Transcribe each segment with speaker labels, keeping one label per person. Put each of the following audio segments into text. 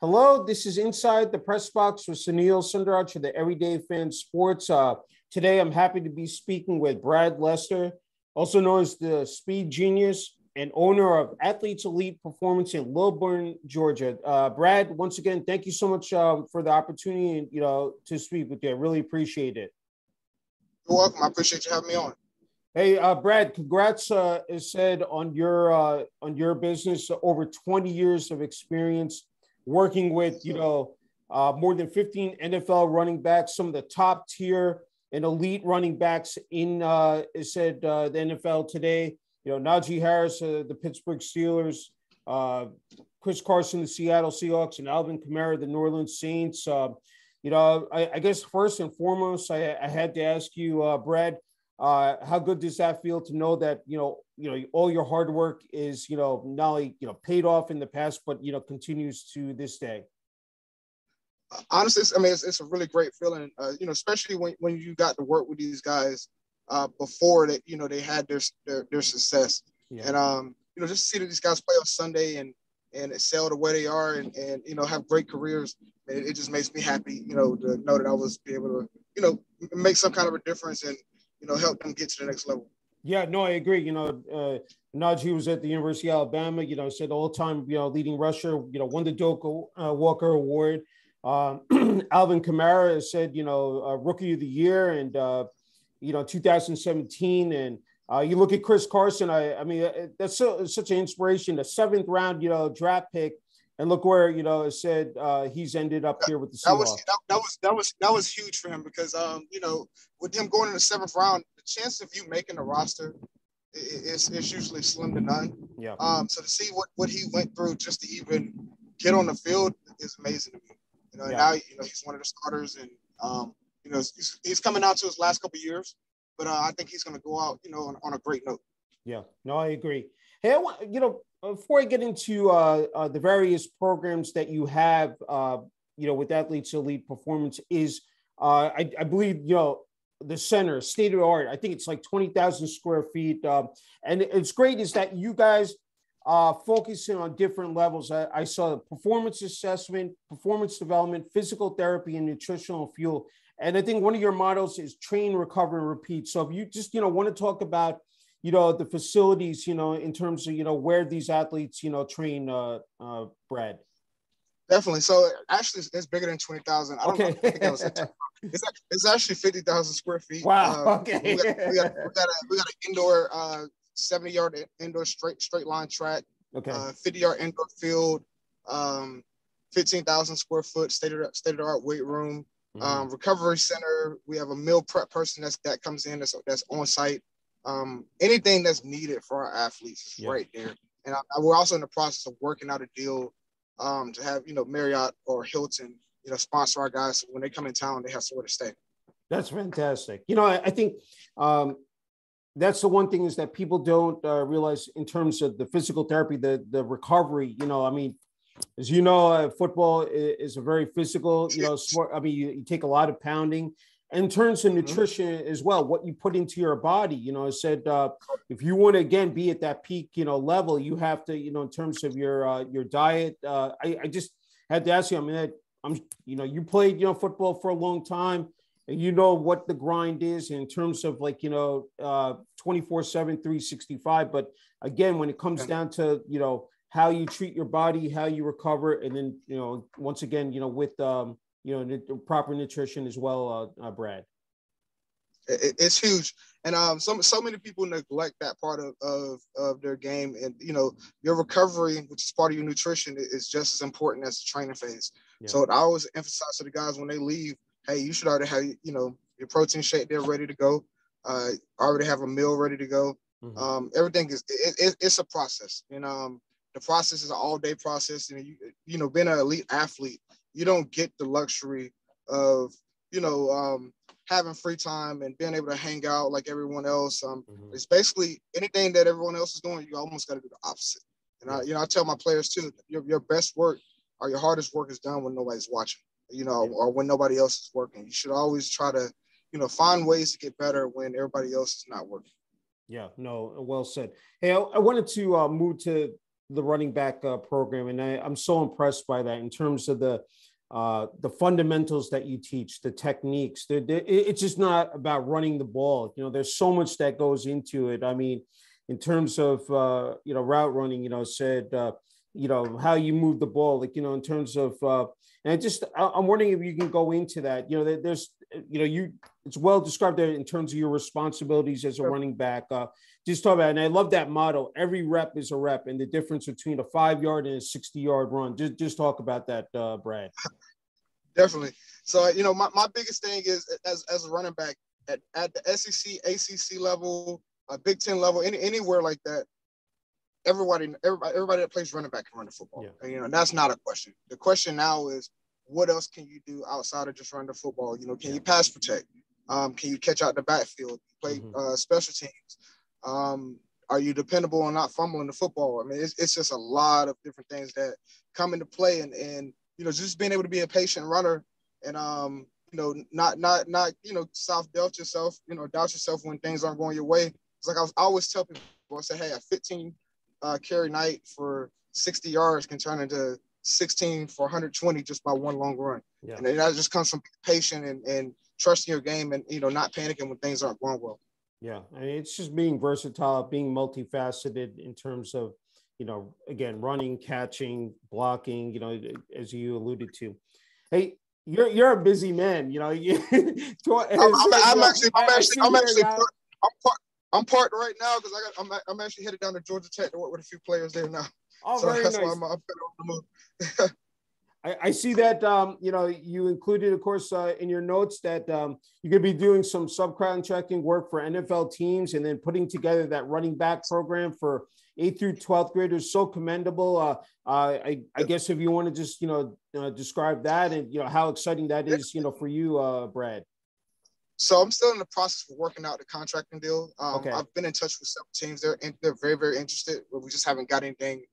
Speaker 1: Hello, this is Inside the Press Box with Sunil Sunder Raj for the Everyday Fan Sports. Today, I'm happy to be speaking with Brad Lester, also known as the Speed Genius and owner of Athletes Elite Performance in Lilburn, Georgia. Brad, once again, thank you so much for the opportunity, to speak with you. I really appreciate it.
Speaker 2: You're welcome. I appreciate you having me on.
Speaker 1: Hey, Brad, congrats, as said, on your business. Over 20 years of experience working with, more than 15 NFL running backs, some of the top tier and elite running backs in, the NFL today. Najee Harris, the Pittsburgh Steelers, Chris Carson, the Seattle Seahawks, and Alvin Kamara, the New Orleans Saints. I guess first and foremost, I had to ask you, Brad, how good does that feel to know that, all your hard work is, not only, paid off in the past, but, continues to this day?
Speaker 2: Honestly, it's a really great feeling, especially when you got to work with these guys before that, they had their success. Yeah. And, just to see that these guys play on Sunday and excel the way they are and have great careers, it just makes me happy, to know that I was be able to, make some kind of a difference and, help them get to the next level.
Speaker 1: Yeah, no, I agree. Najee was at the University of Alabama, said all-time, leading rusher, won the Doak Walker Award. Alvin Kamara has said, Rookie of the Year and, 2017. And you look at Chris Carson, I mean, that's such an inspiration, the 7th round, draft pick. And look where, it said he's ended up here with the Seahawks.
Speaker 2: That was huge for him because, with him going in the 7th round, the chance of you making the roster is usually slim to none.
Speaker 1: Yeah.
Speaker 2: So to see what he went through just to even get on the field is amazing to me. And now, he's one of the starters and, he's coming out to his last couple of years, but I think he's going to go out, on a great note.
Speaker 1: Yeah, no, I agree. Hey, before I get into the various programs that you have, with Athletes Elite Performance is, I believe, the center, state of the art. I think it's like 20,000 square feet. And it's great is that you guys focusing on different levels. I saw performance assessment, performance development, physical therapy, and nutritional fuel. And I think one of your models is train, recover, and repeat. So if you just, want to talk about, the facilities, in terms of, where these athletes, train, Brad.
Speaker 2: Definitely. So actually, it's bigger than 20,000. I don't know. I think that was it's actually 50,000 square feet.
Speaker 1: Wow. Okay.
Speaker 2: We got an indoor 70-yard indoor straight line track.
Speaker 1: Okay.
Speaker 2: 50-yard indoor field. 15,000 square foot state of the art weight room. Mm-hmm. Recovery center. We have a meal prep person that comes in that's on site. Anything that's needed for our athletes is right there. And we're also in the process of working out a deal to have, Marriott or Hilton, sponsor our guys. So when they come in town, they have somewhere to stay. That's
Speaker 1: fantastic. I think that's the one thing is that people don't realize in terms of the physical therapy, the recovery, as football is a very physical, sport. I mean, you take a lot of pounding. In terms of nutrition as well, what you put into your body, I said, if you want to, again, be at that peak, level, you have to, in terms of your diet. I just had to ask you, you played, football for a long time and you know what the grind is in terms of 24/7, 365. But again, when it comes down to, how you treat your body, how you recover, and then, once again, with, proper nutrition as well, Brad.
Speaker 2: It's huge. And so many people neglect that part of their game. And, your recovery, which is part of your nutrition, is just as important as the training phase. Yeah. So I always emphasize to the guys when they leave, hey, you should already have, your protein shake there ready to go. Already have a meal ready to go. Mm-hmm. Everything it's a process. And the process is an all-day process. And, being an elite athlete, you don't get the luxury of, having free time and being able to hang out like everyone else. It's basically anything that everyone else is doing, you almost got to do the opposite. And I tell my players too, your best work or your hardest work is done when nobody's watching, or when nobody else is working. You should always try to, find ways to get better when everybody else is not working.
Speaker 1: Yeah, no, well said. Hey, I wanted to move to the running back program, and I'm so impressed by that in terms of the fundamentals that you teach, the techniques. It's just not about running the ball. There's so much that goes into it. I mean, in terms of route running, how you move the ball, in terms of and I'm wondering if you can go into that. There's it's well described there in terms of your responsibilities as a running back. Just talk about it. And I love that motto. Every rep is a rep, and the difference between a 5-yard and a 60-yard run. Just talk about that, Brad.
Speaker 2: Definitely. So, my biggest thing is as a running back at the SEC, ACC level, Big Ten level, anywhere like that, everybody that plays running back can run the football. Yeah. And that's not a question. The question now is, what else can you do outside of just running the football? Can you pass protect? Can you catch out the backfield? Play special teams? Are you dependable on not fumbling the football? I mean, it's just a lot of different things that come into play, and just being able to be a patient runner, and not self-doubt yourself, doubt yourself when things aren't going your way. It's like I always tell people, I say, hey, a 15 carry night for 60 yards can turn into 16 for 120 just by one long run. Yeah. And that just comes from being patient and trusting your game, and not panicking when things aren't going well.
Speaker 1: Yeah, I mean, it's just being versatile, being multifaceted in terms of, again, running, catching, blocking, as you alluded to. Hey, you're a busy man,
Speaker 2: I'm parked right now because I'm actually headed down to Georgia Tech to work with a few players there now.
Speaker 1: Oh, so very
Speaker 2: that's
Speaker 1: nice.
Speaker 2: Why I'm on the move.
Speaker 1: I see that, you included, of course, in your notes that you're going to be doing some subcontracting work for NFL teams and then putting together that running back program for 8th through 12th graders. So commendable. I guess if you want to just, describe that and, how exciting that is, for you, Brad.
Speaker 2: So I'm still in the process of working out the contracting deal.
Speaker 1: Okay.
Speaker 2: I've been in touch with several teams there, and they're very, very interested, but we just haven't got anything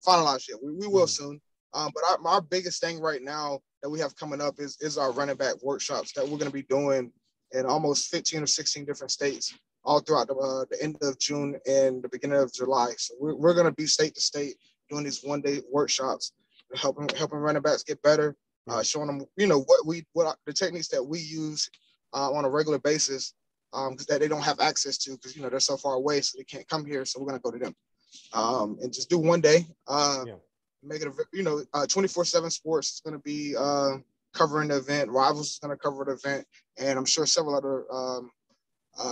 Speaker 2: finalized yet. We will soon. But our biggest thing right now that we have coming up is our running back workshops that we're going to be doing in almost 15 or 16 different states all throughout the end of June and the beginning of July. So we're going to be state to state doing these one-day workshops, helping running backs get better, showing them, what the techniques that we use on a regular basis that they don't have access to because, they're so far away, so they can't come here. So we're going to go to them and just do one day. Make it 24/7 Sports is going to be covering the event. Rivals is going to cover the event, and I'm sure several other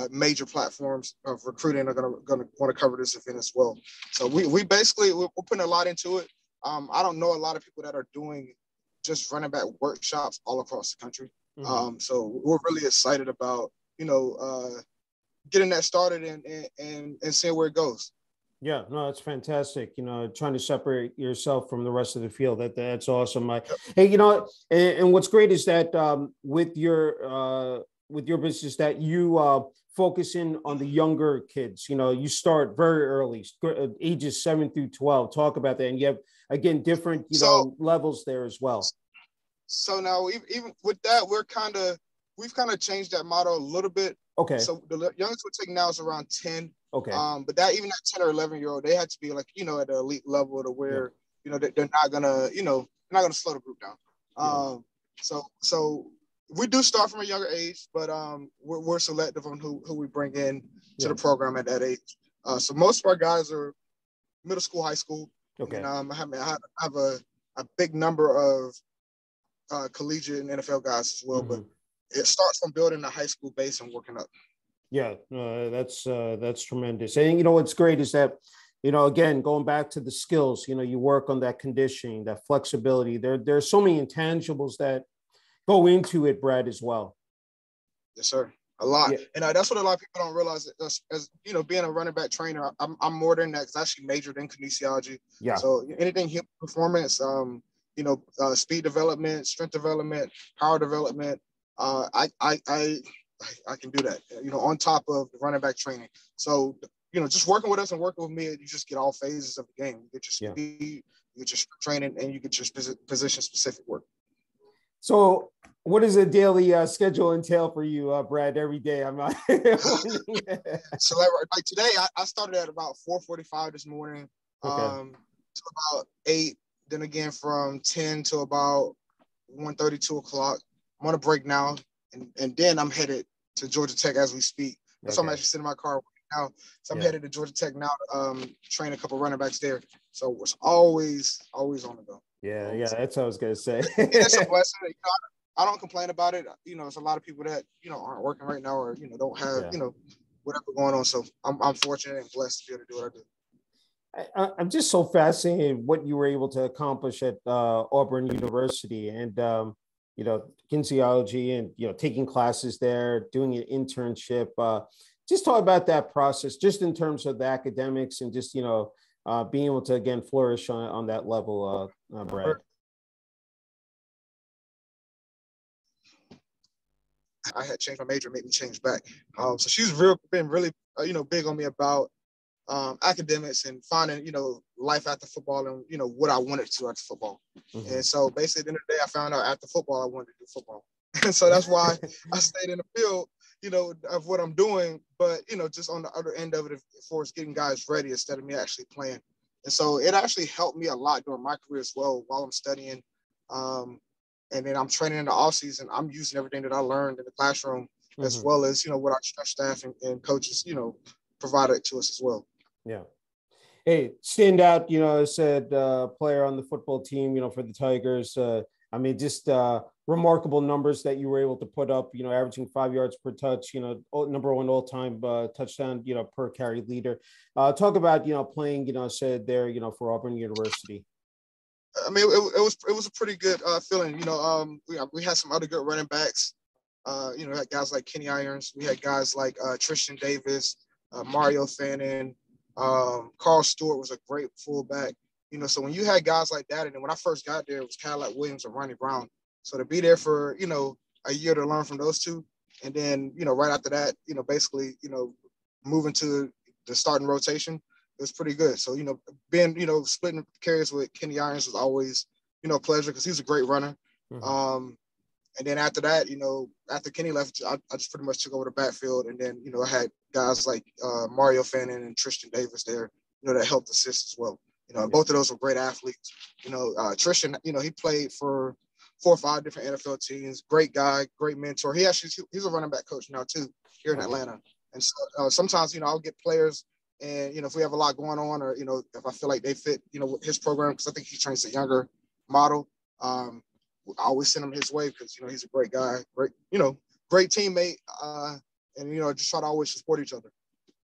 Speaker 2: major platforms of recruiting are going to want to cover this event as well. So we're putting a lot into it. I don't know a lot of people that are doing just running back workshops all across the country. So we're really excited about getting that started and seeing where it goes.
Speaker 1: Yeah, no, that's fantastic. Trying to separate yourself from the rest of the field. That's awesome. Hey, and what's great is that with your business that you focus in on the younger kids. You start very early, ages 7 through 12. Talk about that, and you have again different levels there as well.
Speaker 2: So now, even with that, we've kind of changed that model a little bit.
Speaker 1: Okay.
Speaker 2: So the youngest we're taking now is around 10.
Speaker 1: Okay.
Speaker 2: But that 10 or 11-year-old, they had to be like, at the elite level to where, they're not gonna, slow the group down. So we do start from a younger age, but we're selective on who we bring in to the program at that age. So most of our guys are middle school, high school.
Speaker 1: Okay.
Speaker 2: And I have a big number of collegiate and NFL guys as well, but it starts from building a high school base and working up. Yeah,
Speaker 1: that's tremendous. And what's great is that, again, going back to the skills, you work on that conditioning, that flexibility. There's so many intangibles that go into it, Brad, as well.
Speaker 2: Yes, sir. A lot. Yeah. And that's what a lot of people don't realize. As being a running back trainer, I'm more than that because I actually majored in kinesiology. Yeah. So anything human performance, speed development, strength development, power development, I can do that, on top of the running back training. So, just working with us and working with me, you just get all phases of the game. You get your speed, you get your training, and you get your position-specific work.
Speaker 1: So what does a daily schedule entail for you, Brad, every day? I'm not.
Speaker 2: So like today, I started at about 4:45 this morning.
Speaker 1: Okay.
Speaker 2: to about 8. Then again from 10 to about 1:30, 2 o'clock. I'm on a break now, and then I'm headed to Georgia Tech as we speak. That's why I'm actually sitting in my car right now. So I'm headed to Georgia Tech now to train a couple running backs there. So it's always on the go.
Speaker 1: Yeah, that's what I was gonna say.
Speaker 2: It's a blessing. I don't complain about it. There's a lot of people that aren't working right now, or don't have whatever going on. So I'm fortunate and blessed to be able to do what I do.
Speaker 1: I'm just so fascinated what you were able to accomplish at Auburn University, and kinesiology, and taking classes there, doing an internship. Just talk about that process, just in terms of the academics, and just being able to again flourish on that level, Brad.
Speaker 2: I had changed my major, made me change back. So she's been really big on me about academics and finding life after football, and what I wanted to do after football. Mm-hmm. And so basically at the end of the day, I found out after football I wanted to do football. And so that's why I stayed in the field of what I'm doing, but just on the other end of it, as far as getting guys ready instead of me actually playing. And so it actually helped me a lot during my career as well while I'm studying. And then I'm training in the off season. I'm using everything that I learned in the classroom, mm-hmm. as well as what our staff and coaches provided to us as well.
Speaker 1: Yeah. Hey, stand out, said player on the football team, for the Tigers. Just remarkable numbers that you were able to put up, averaging 5 yards per touch, number one all-time touchdown, per carry leader. Talk about, playing, said there, for Auburn University.
Speaker 2: It was a pretty good feeling. We had some other good running backs. We had guys like Kenny Irons. We had guys like Tristan Davis, Mario Fannin. Carl Stewart was a great fullback. So when you had guys like that, and then when I first got there, it was kind of like Williams and Ronnie Brown. So to be there for, a year to learn from those two, and then, right after that, basically, moving to the starting rotation, it was pretty good. So, being, splitting carries with Kenny Irons was always, a pleasure because he was a great runner. Mm-hmm. And then after that, after Kenny left, I just pretty much took over the backfield. And then, I had guys like Mario Fannin and Tristan Davis there, that helped assist as well. And both of those were great athletes. Tristan, he played for 4 or 5 different NFL teams. Great guy, great mentor. He's a running back coach now too here in Atlanta. And so sometimes, I'll get players, and if we have a lot going on, or if I feel like they fit, with his program, because I think he trains a younger model. I always send him his way because he's a great guy, great teammate, and just try to always support each other.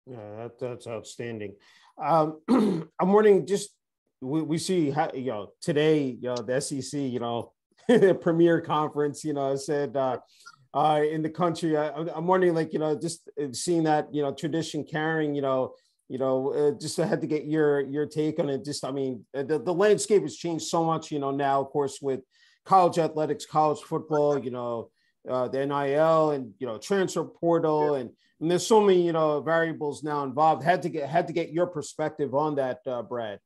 Speaker 1: Yeah, that's outstanding. I'm wondering, just we see how today, the SEC, the premier conference, said in the country. I'm wondering, just seeing that tradition carrying, just I had to get your take on it. Just the landscape has changed so much, now, of course, with college athletics, college football, the NIL, and transfer portal, and there's so many variables now involved. Had to get your perspective on that, Brad.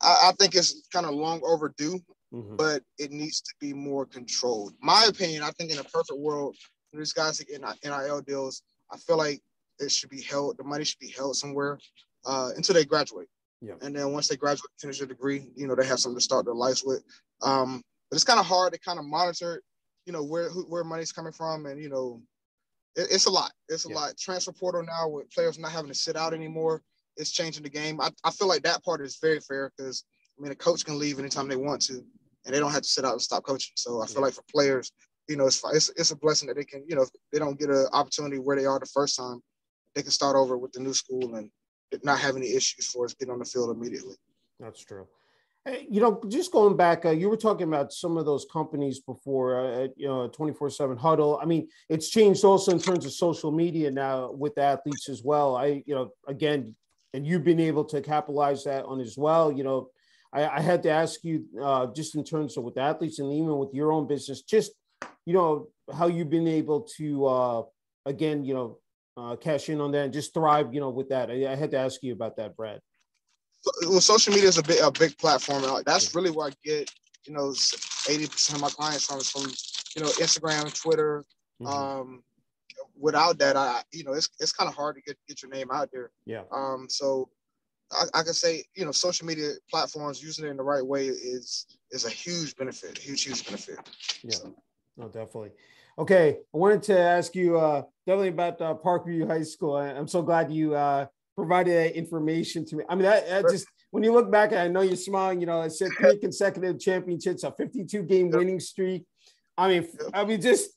Speaker 2: I think it's kind of long overdue, mm-hmm. but it needs to be more controlled. My opinion, I think in a perfect world, for these guys to get NIL deals, I feel like it should be held. The money should be held somewhere until they graduate. Yeah. And then once they graduate, finish their degree, they have something to start their lives with. But it's kind of hard to kind of monitor, where money's coming from, and it's a lot. It's a lot. Transfer portal now, with players not having to sit out anymore, it's changing the game. I feel like that part is very fair because, a coach can leave anytime they want to, and they don't have to sit out and stop coaching. So I feel like for players, it's a blessing that they can, if they don't get an opportunity where they are the first time, they can start over with the new school and not have any issues for us getting on the field immediately.
Speaker 1: That's true. Just going back, you were talking about some of those companies before, 24/7 Huddle. It's changed also in terms of social media now with athletes as well. Again, and you've been able to capitalize that on as well. I had to ask you just in terms of with athletes and even with your own business, just, how you've been able to, again, cash in on that and just thrive, with that. I had to ask you about that, Brad.
Speaker 2: Well, social media is a big platform. That's really where I get, 80% of my clients from Instagram, Twitter. Mm-hmm. Without that, it's kind of hard to get your name out there. Yeah. So I can say, social media platforms, using it in the right way is a huge benefit, huge benefit.
Speaker 1: Yeah, so. No, definitely. Okay, I wanted to ask you definitely about Parkview High School. I'm so glad you provided that information to me. I mean, that just, when you look back, I know you're smiling, I said 3 consecutive championships, a 52-game winning streak. I mean, just,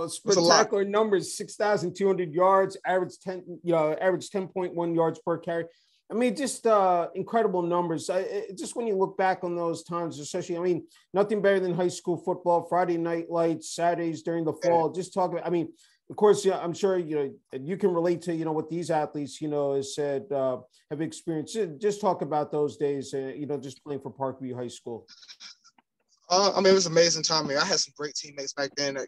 Speaker 1: spectacular numbers, 6,200 yards, average 10.1 yards per carry. I mean, just incredible numbers. Just when you look back on those times, especially, I mean, nothing better than high school football, Friday night lights, Saturdays during the fall. Just talk about, I mean, of course, I'm sure, you can relate to, what these athletes, has said, have experienced. Just talk about those days, just playing for Parkview High School.
Speaker 2: I mean, it was an amazing time. I mean, I had some great teammates back then that,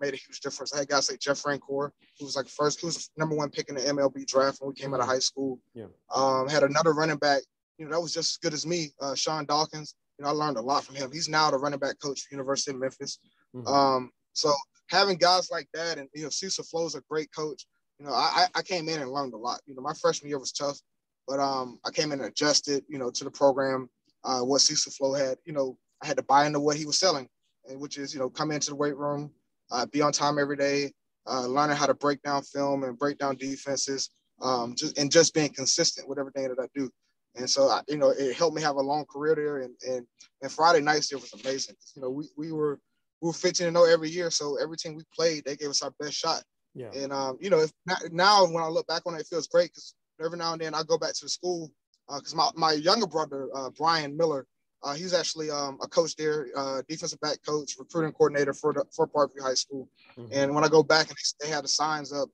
Speaker 2: made a huge difference. I had guys like Jeff Rancourt, who was #1 pick in the MLB draft when we came out of high school. Yeah. Had another running back, that was just as good as me, Sean Dawkins. I learned a lot from him. He's now the running back coach for University of Memphis. So having guys like that, and, Cecil Flo's a great coach. I came in and learned a lot. My freshman year was tough, but I came in and adjusted, to the program, what Cecil Flo had, I had to buy into what he was selling, and which is, come into the weight room, be on time every day, learning how to break down film and break down defenses, just being consistent with everything that I do. And so, it helped me have a long career there. And Friday nights there was amazing. We were 15-0 every year. So every team we played, they gave us our best shot. Yeah. And, now when I look back on it, it feels great because every now and then I go back to the school because my younger brother, Brian Miller, he's actually a coach there, defensive back coach, recruiting coordinator for Parkview High School. And when I go back, and they have the signs up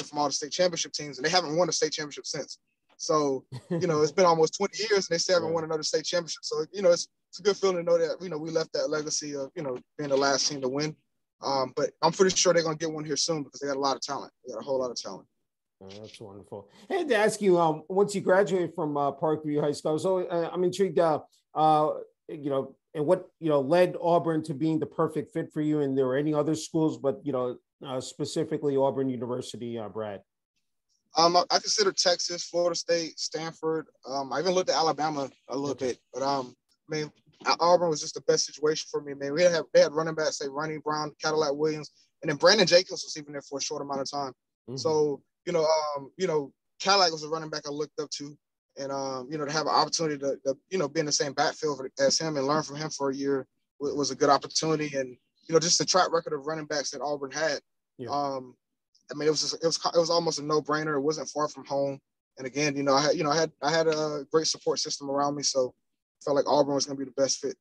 Speaker 2: from all the state championship teams, and they haven't won a state championship since. So, it's been almost 20 years, and they still haven't won another state championship. So, it's a good feeling to know that, we left that legacy of, being the last team to win. But I'm pretty sure they're going to get one here soon because they got a lot of talent. They got a whole lot of talent.
Speaker 1: Oh, that's wonderful. I had to ask you, once you graduated from Parkview High School, so I'm intrigued, and what, led Auburn to being the perfect fit for you. And there were any other schools, but, specifically Auburn University, Brad?
Speaker 2: I consider Texas, Florida State, Stanford. I even looked at Alabama a little bit, but I mean, Auburn was just the best situation for me, man. They had running backs, say Ronnie Brown, Cadillac Williams, and then Brandon Jacobs was even there for a short amount of time. So, Cadillac was a running back I looked up to. And, to have an opportunity to be in the same backfield as him and learn from him for a year was a good opportunity. And, just the track record of running backs that Auburn had. Yeah. I mean, it was almost a no-brainer. It wasn't far from home. And again, I had a great support system around me. So I felt like Auburn was going to be the best fit.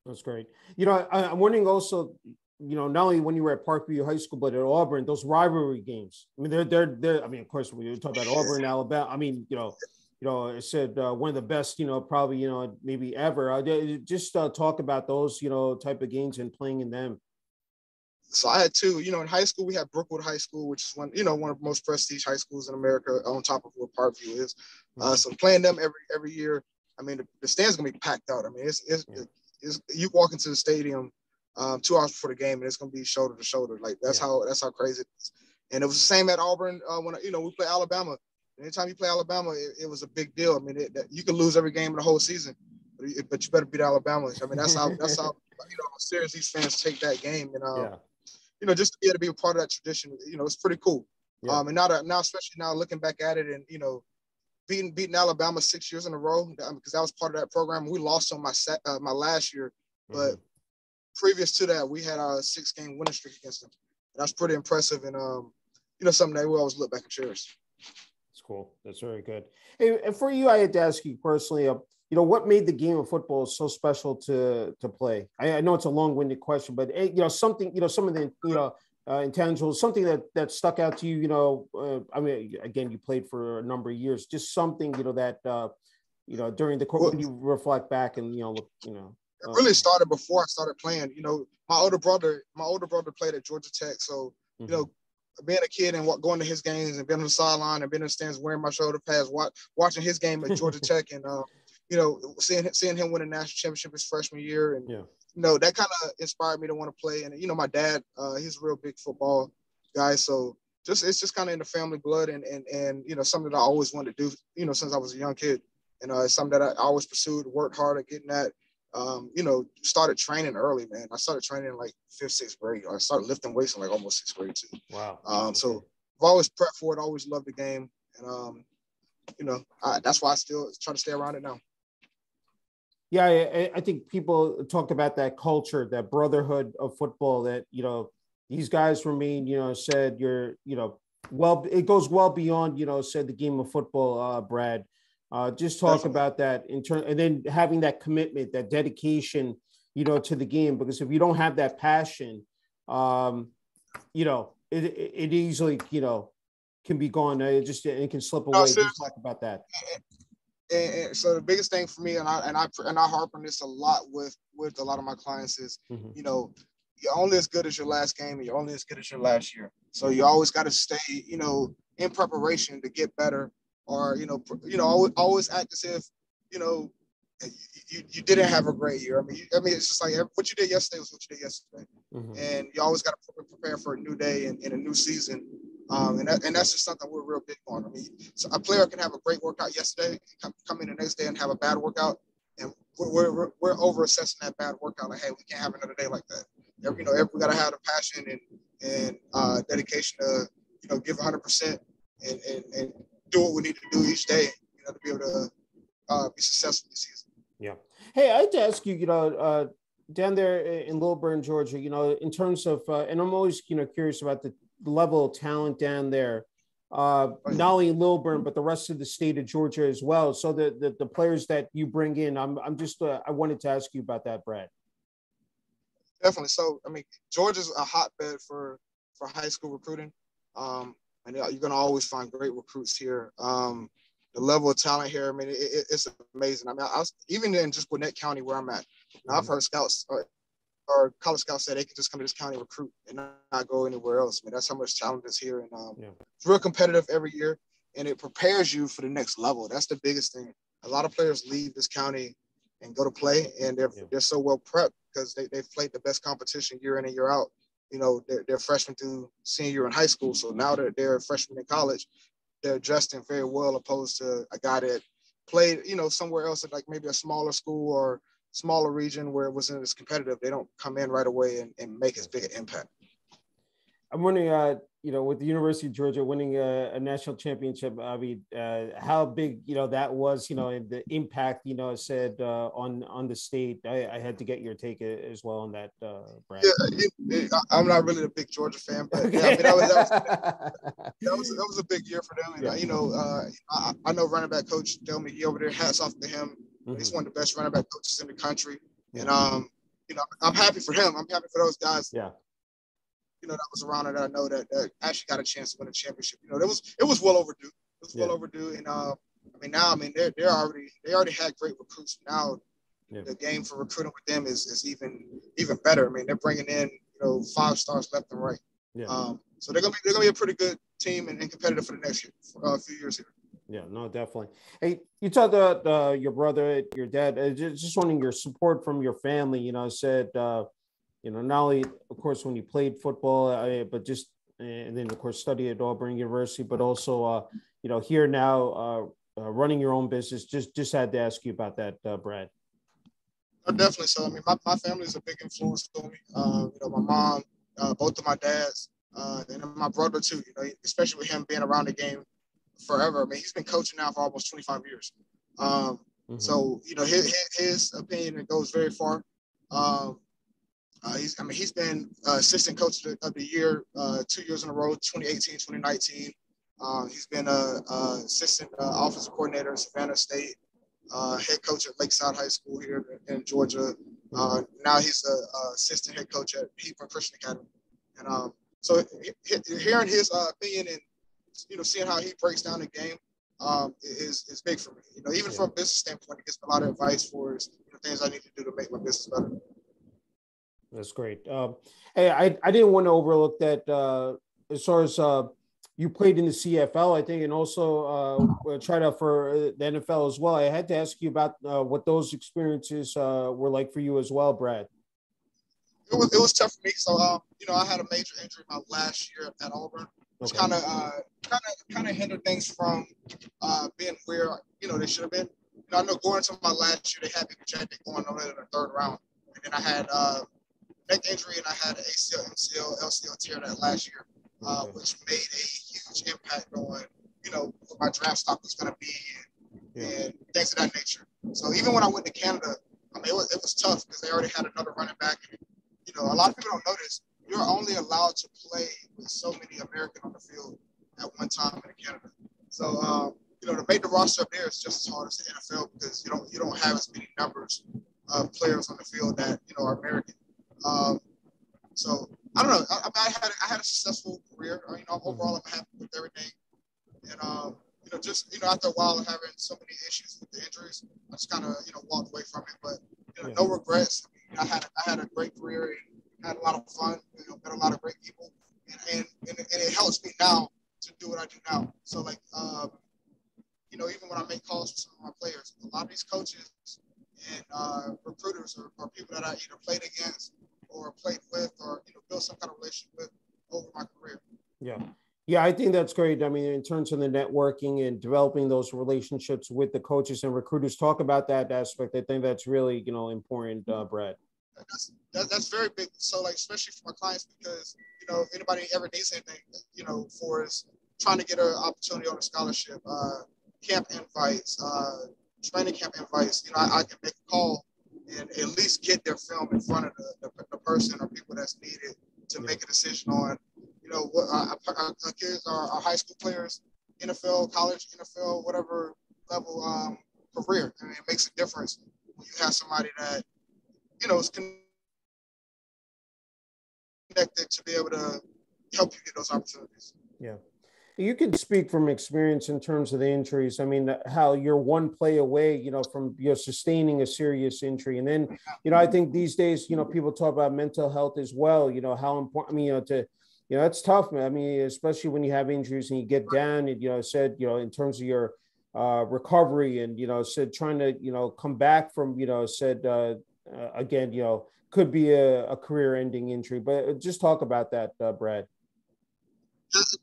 Speaker 1: That's great. I'm wondering also, not only when you were at Parkview High School, but at Auburn, those rivalry games. I mean, they're I mean, of course, when you talk about Auburn, Alabama, I mean, I said one of the best, probably, maybe ever. Just talk about those, type of games and playing in them.
Speaker 2: So I had two. In high school, we had Brookwood High School, which is one of the most prestige high schools in America, on top of what Parkview is. So playing them every year, I mean, the stand's gonna be packed out. I mean, it's you walk into the stadium 2 hours before the game, and it's gonna be shoulder to shoulder. Like that's how crazy it is. And it was the same at Auburn when we play Alabama. Anytime you play Alabama, it was a big deal. I mean, you could lose every game in the whole season, but you better beat Alabama. I mean, that's how serious these fans take that game. And just to be able to be a part of that tradition, it's pretty cool. Yeah. And now, especially now, looking back at it, and beating Alabama 6 years in a row, because that was part of that program. We lost on my last year, but previous to that, we had a 6-game winning streak against them. That's pretty impressive, and something that we always look back and cherish.
Speaker 1: That's cool. That's very good. Hey, and for you, I had to ask you personally, what made the game of football so special to play? I know it's a long-winded question, but something, some of the intangibles, something that stuck out to you. I mean, again, you played for a number of years. Just something, that during the course when you reflect back and look, It
Speaker 2: really started before I started playing. My older brother played at Georgia Tech, so being a kid and going to his games and being on the sideline and being in the stands wearing my shoulder pads, watching his game at Georgia Tech, and seeing him win a national championship his freshman year, and that kind of inspired me to want to play. And my dad, he's a real big football guy, so it's just kind of in the family blood, and you know, something that I always wanted to do, you know, since I was a young kid. And it's something that I always pursued, worked hard at getting that. You know, started training early, man. I started training in like 5th, 6th grade. I started lifting weights in like almost 6th grade too.
Speaker 1: Wow.
Speaker 2: So I've always prepped for it, always loved the game. And, you know, that's why I still try to stay around it now.
Speaker 1: Yeah, I think people talk about that culture, that brotherhood of football, that, you know, these guys remain, you know, said you're, you know, well, it goes well beyond, you know, said the game of football, Brad. Just talk
Speaker 2: Definitely.
Speaker 1: about that in turn, and then having that commitment, that dedication, you know, to the game, because if you don't have that passion, you know, it easily, you know, can be gone. It can slip
Speaker 2: No,
Speaker 1: away. Just talk about that.
Speaker 2: and so the biggest thing for me, and I harp on this a lot with a lot of my clients is, you know, you're only as good as your last game, and you're only as good as your last year. So you always got to stay, you know, in preparation to get better, or you know, always act as if, you know, you didn't have a great year. I mean, it's just like what you did yesterday was what you did yesterday, and you always got to prepare for a new day and a new season. And that's just something we're real big on. I mean, so a player can have a great workout yesterday, come in the next day and have a bad workout, and we're over assessing that bad workout. Like, hey, we can't have another day like that. You know, we got to have the passion and dedication to, you know, give 100% and do what we need to do each day, you know, to be able to be successful this season.
Speaker 1: Yeah. Hey, I had to ask you, you know, down there in Lilburn, Georgia, you know, in terms of, and I'm always, you know, curious about the level of talent down there, not only in Lilburn, but the rest of the state of Georgia as well. So the players that you bring in, I'm just, I wanted to ask you about that, Brad.
Speaker 2: Definitely. So, I mean, Georgia's a hotbed for high school recruiting. And you're going to always find great recruits here. The level of talent here, I mean, it's amazing. I mean, I was, even in just Gwinnett County where I'm at, I've heard scouts or college scouts say they can just come to this county, recruit, and not go anywhere else. I mean, that's how much talent is here. And it's real competitive every year, and it prepares you for the next level. That's the biggest thing. A lot of players leave this county and go to play, and they're so well prepped because they've played the best competition year in and year out. You know, they're freshmen through senior year in high school, so now they're freshmen in college. They're dressed in very well, opposed to a guy that played, you know, somewhere else at like maybe a smaller school or smaller region where it wasn't as competitive. They don't come in right away and make as big an impact.
Speaker 1: I'm wondering, you know, with the University of Georgia winning a national championship, I mean, how big, you know, that was, you know, and the impact, you know, said on the state. I had to get your take as well on that, Brad.
Speaker 2: Yeah, I'm not really a big Georgia fan, but okay. Yeah, I mean, that was a big year for them. And, you know, I know running back coach Del McGee over there, hats off to him. He's one of the best running back coaches in the country. And, you know, I'm happy for him. I'm happy for those guys.
Speaker 1: Yeah.
Speaker 2: You know, that was around it. I know that actually got a chance to win a championship. You know, it was well overdue. It was well overdue. And I mean, they already had great recruits. Now the game for recruiting with them is even better. I mean, they're bringing in, you know, 5 stars left and right. Yeah. So they're gonna be a pretty good team and competitive for the next year, for a few years here.
Speaker 1: Yeah, no, definitely. Hey, you talked about your brother, your dad. Just wanting your support from your family. You know, said. You know, not only, of course, when you played football, but just, and then, of course, studied at Auburn University, but also, you know, here now, running your own business. Just had to ask you about that, Brad.
Speaker 2: Definitely. So, I mean, my family is a big influence on me. You know, my mom, both of my dads, and my brother, too, you know, especially with him being around the game forever. I mean, he's been coaching now for almost 25 years. So, you know, his opinion, it goes very far. He's been assistant coach of the year 2 years in a row, 2018, 2019. He's been assistant offensive coordinator at Savannah State, head coach at Lakeside High School here in Georgia. Now he's the assistant head coach at Hebron Christian Academy. And so hearing his opinion and, you know, seeing how he breaks down the game is big for me. You know, even from a business standpoint, it gives me a lot of advice for, you know, things I need to do to make my business better.
Speaker 1: That's great. Hey, I didn't want to overlook that as far as you played in the CFL, I think, and also tried out for the NFL as well. I had to ask you about what those experiences were like for you as well, Brad.
Speaker 2: it was tough for me. So I had a major injury my last year at Auburn, which kind of hindered things from being where they should have been. I know going into my last year, they had me projected going on in the third round, and then I had neck injury and I had an ACL, MCL, LCL tear that last year, which made a huge impact on what my draft stock was going to be and things of that nature. So even when I went to Canada, I mean, it was tough because they already had another running back. And, a lot of people don't know this. You're only allowed to play with so many Americans on the field at one time in Canada. So, to make the roster up there is just as hard as the NFL because you don't have as many numbers of players on the field that are American. So I don't know. I had a successful career. Overall, I'm happy with everything. And just after a while of having so many issues with the injuries, I just kind of walked away from it. But no regrets. I had a great career and had a lot of fun. Met a lot of great people, and it helps me now to do what I do now. So like even when I make calls for some of my players, a lot of these coaches and recruiters are people that I either played against or played with or built some kind of relationship with over my career.
Speaker 1: Yeah, I think that's great. I mean, in terms of the networking and developing those relationships with the coaches and recruiters, talk about that aspect. I think that's really, important, Brad.
Speaker 2: That's very big. So, like, especially for my clients, because, if anybody ever needs anything, for us trying to get an opportunity on a scholarship, camp invites, training camp invites, I can make a call and at least get their film in front of the person or people that's needed to make a decision on, what our kids, our high school players, NFL, college, NFL, whatever level career. I mean, it makes a difference when you have somebody that, is connected to be able to help you get those opportunities.
Speaker 1: Yeah. You can speak from experience in terms of the injuries. I mean, how you're one play away, from sustaining a serious injury. And then, I think these days, people talk about mental health as well, how important, it's tough, man. I mean, especially when you have injuries and you get down and, in terms of your recovery and, trying to, come back from, again, could be a career-ending injury. But just talk about that, Brad.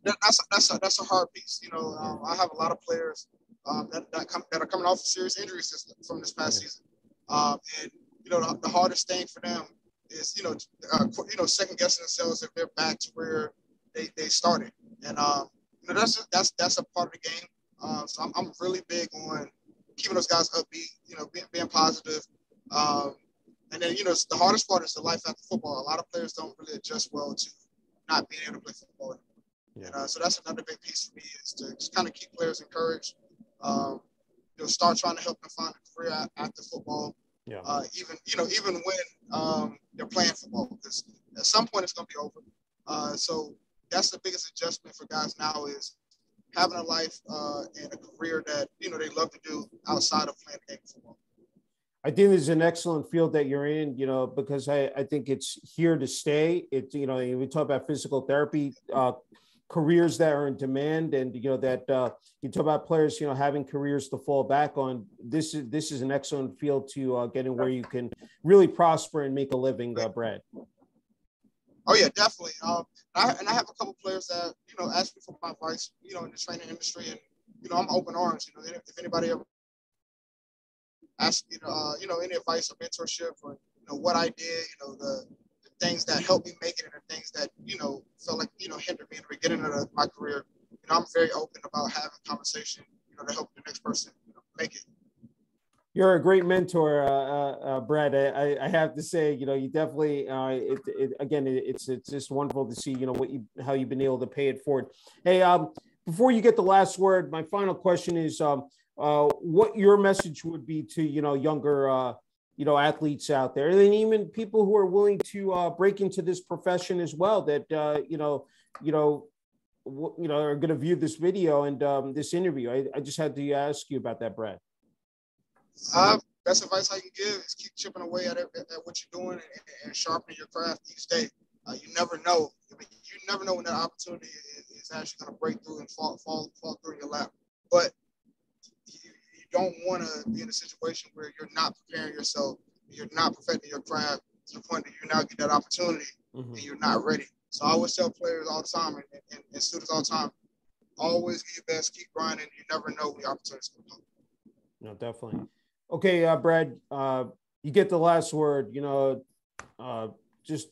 Speaker 2: That's a hard piece. I have a lot of players that are coming off of serious injuries from this past season, and the hardest thing for them is second guessing themselves if they're back to where they started, and that's a part of the game. So I'm really big on keeping those guys upbeat, being positive. And then the hardest part is the life after football. A lot of players don't really adjust well to not being able to play football. And so that's another big piece for me is to just kind of keep players encouraged. Start trying to help them find a career after football. Even when they're playing football, because at some point it's going to be over. So that's the biggest adjustment for guys now is having a life and a career that they love to do outside of playing the game of football.
Speaker 1: I think this is an excellent field that you're in, because I think it's here to stay. It's, we talk about physical therapy, careers that are in demand, and that you talk about players having careers to fall back on. This is an excellent field to get in where you can really prosper and make a living, Brad.
Speaker 2: Oh yeah, definitely. I have a couple players that ask me for my advice in the training industry, and I'm open arms. If anybody ever asks any advice or mentorship or what I did, the things that helped me make it and the things that, felt like, hindered me in the beginning of my career. I'm very open about having conversation, to help the next person make it.
Speaker 1: You're a great mentor, Brad. I have to say, you definitely, it's just wonderful to see, how you've been able to pay it forward. Hey, before you get the last word, my final question is what your message would be to, younger, athletes out there, and even people who are willing to break into this profession as well that, are going to view this video and this interview. I just had to ask you about that, Brad.
Speaker 2: Best advice I can give is keep chipping away at what you're doing and sharpening your craft each day. You never know. You never know when that opportunity is actually going to break through and fall through in your lap. But you don't want to be in a situation where you're not preparing yourself, you're not perfecting your craft, to the point that you now get that opportunity and you're not ready. So I always tell players all the time and students all the time, always give your best, keep grinding. You never know when the opportunity's going to come.
Speaker 1: No, definitely. Okay, Brad, you get the last word, just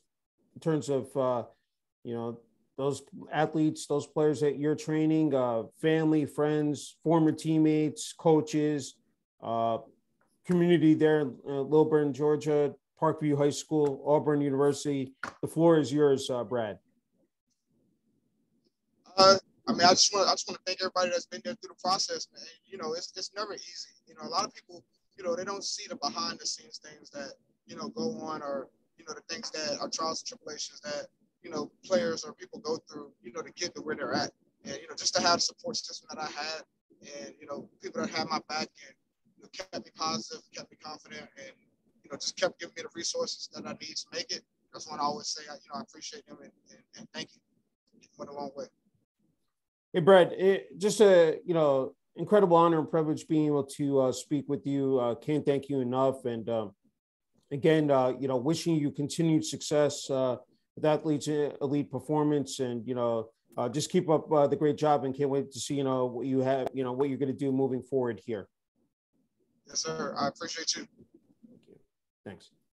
Speaker 1: in terms of, those athletes, those players that you're training, family, friends, former teammates, coaches, community there in Lilburn, Georgia, Parkview High School, Auburn University. The floor is yours, Brad.
Speaker 2: I just want to thank everybody that's been there through the process, man. It's never easy. A lot of people, they don't see the behind the scenes things that, go on, or, the things that are trials and tribulations that, players or people go through, to get to where they're at. And, just to have the support system that I had and, people that had my back and, kept me positive, kept me confident, and, just kept giving me the resources that I need to make it. That's what I always say. I appreciate them and thank you. It went a long way.
Speaker 1: Hey, Brad, just a, incredible honor and privilege being able to speak with you. Can't thank you enough. And again, wishing you continued success with athletes, elite performance, and, just keep up the great job, and can't wait to see, what you have, what you're going to do moving forward here.
Speaker 2: Yes, sir. I appreciate you.
Speaker 1: Thank you. Thanks.